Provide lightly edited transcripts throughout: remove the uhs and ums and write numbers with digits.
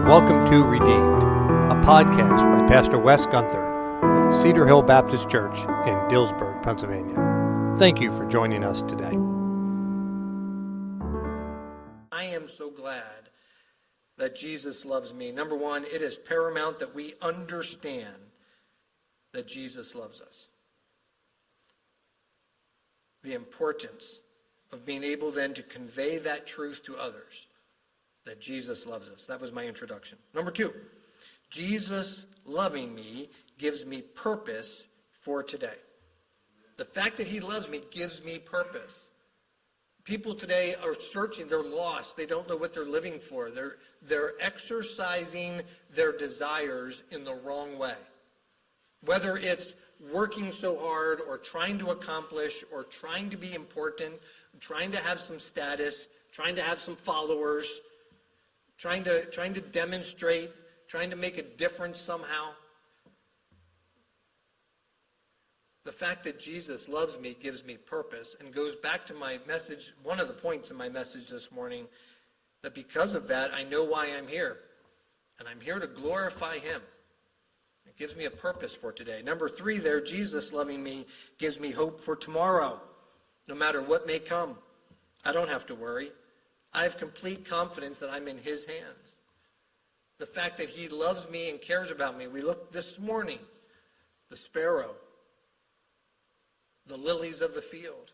Welcome to Redeemed, a podcast by Pastor Wes Gunther of the Cedar Hill Baptist Church in Dillsburg, Pennsylvania. Thank you for joining us today. I am so glad that Jesus loves me. Number one, it is paramount that we understand that Jesus loves us. The importance of being able then to convey that truth to others, that Jesus loves us. That was my introduction. Number two, Jesus loving me gives me purpose for today. The fact that he loves me gives me purpose. People today are searching, they're lost, they don't know what they're living for. They're exercising their desires in the wrong way. Whether it's working so hard or trying to accomplish or trying to be important, trying to have some status, trying to have some followers, trying to demonstrate, trying to make a difference somehow. The fact that Jesus loves me gives me purpose and goes back to my message, one of the points in my message this morning, that because of that, I know why I'm here. And I'm here to glorify him. It gives me a purpose for today. Number three there, Jesus loving me gives me hope for tomorrow. No matter what may come, I don't have to worry. I have complete confidence that I'm in his hands. The fact that he loves me and cares about me. We looked this morning, the sparrow, the lilies of the field.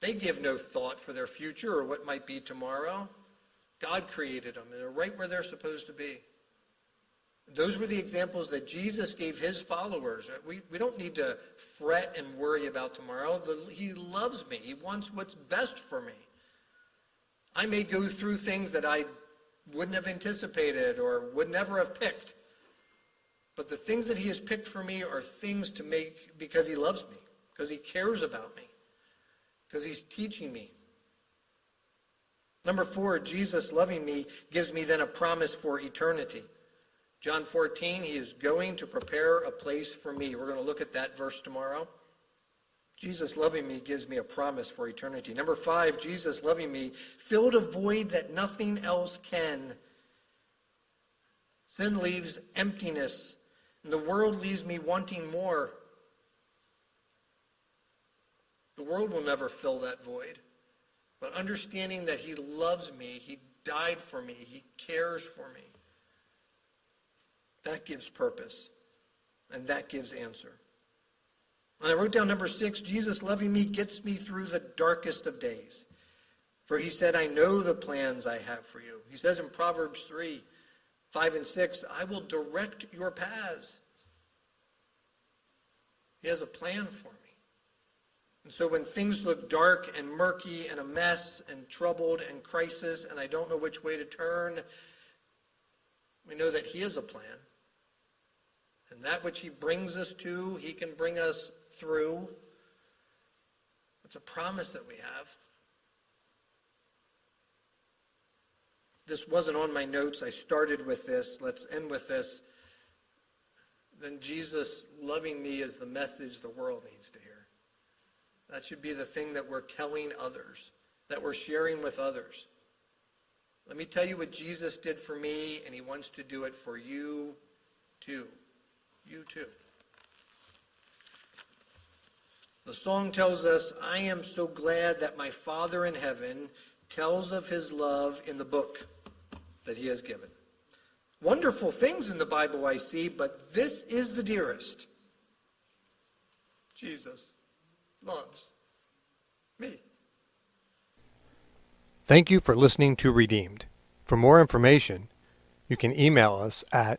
They give no thought for their future or what might be tomorrow. God created them, and they're right where they're supposed to be. Those were the examples that Jesus gave his followers. We don't need to fret and worry about tomorrow. He loves me. He wants what's best for me. I may go through things that I wouldn't have anticipated or would never have picked. But the things that he has picked for me are things to make because he loves me, because he cares about me, because he's teaching me. Number four, Jesus loving me gives me then a promise for eternity. John 14, he is going to prepare a place for me. We're going to look at that verse tomorrow. Jesus loving me gives me a promise for eternity. Number five, Jesus loving me filled a void that nothing else can. Sin leaves emptiness, and the world leaves me wanting more. The world will never fill that void. But understanding that he loves me, he died for me, he cares for me, that gives purpose, and that gives answer. And I wrote down number six, Jesus loving me gets me through the darkest of days. For he said, I know the plans I have for you. He says in Proverbs 3, 5 and 6, I will direct your paths. He has a plan for me. And so when things look dark and murky and a mess and troubled and crisis and I don't know which way to turn, we know that he has a plan. And that which he brings us to, he can bring us through. It's a promise that we have. This wasn't on my notes. I started with this. Let's end with this. Then Jesus loving me is the message the world needs to hear. That should be the thing that we're telling others, that we're sharing with others. Let me tell you what Jesus did for me, and he wants to do it for you too. You too. The song tells us, I am so glad that my Father in heaven tells of his love in the book that he has given. Wonderful things in the Bible I see, but this is the dearest. Jesus loves me. Thank you for listening to Redeemed. For more information, you can email us at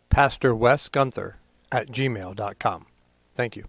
pastorwesgunther@gmail.com. Thank you.